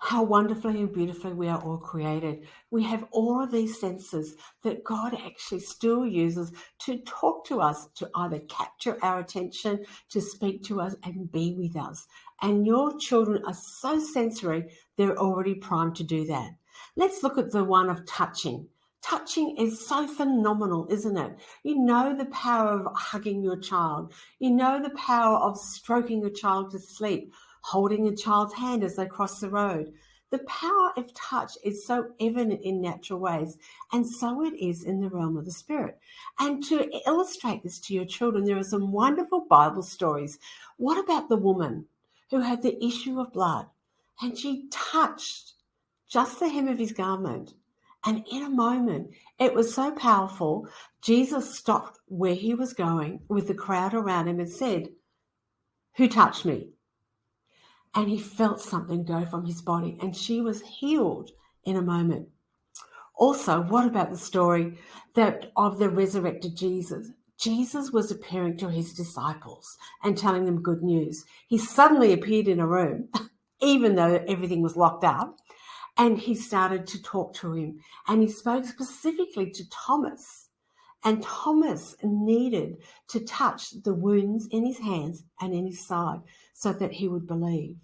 How wonderfully and beautifully we are all created. We have all of these senses that God actually still uses to talk to us, to either capture our attention, to speak to us and be with us. And your children are so sensory, they're already primed to do that. Let's look at the one of touching. Touching is so phenomenal, isn't it? You know the power of hugging your child. You know the power of stroking a child to sleep, holding a child's hand as they cross the road. The power of touch is so evident in natural ways, and so it is in the realm of the spirit. And to illustrate this to your children, there are some wonderful Bible stories. What about the woman who had the issue of blood, and she touched just the hem of his garment? And in a moment, it was so powerful, Jesus stopped where he was going with the crowd around him and said, "Who touched me?" And he felt something go from his body, and she was healed in a moment. Also, what about the story of the resurrected Jesus? Jesus was appearing to his disciples and telling them good news. He suddenly appeared in a room, even though everything was locked up, and he started to talk to him. And he spoke specifically to Thomas. And Thomas needed to touch the wounds in his hands and in his side so that he would believe.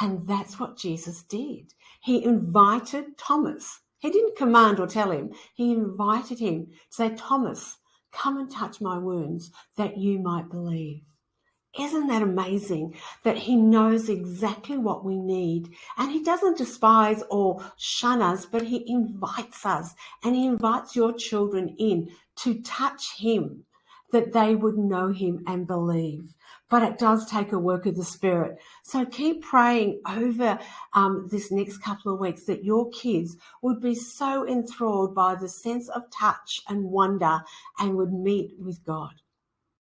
And that's what Jesus did. He invited Thomas. He didn't command or tell him. He invited him to say, "Thomas, come and touch my wounds that you might believe." Isn't that amazing that he knows exactly what we need? And he doesn't despise or shun us, but he invites us, and he invites your children in to touch him, that they would know him and believe. But it does take a work of the Spirit. So keep praying over this next couple of weeks that your kids would be so enthralled by the sense of touch and wonder and would meet with God.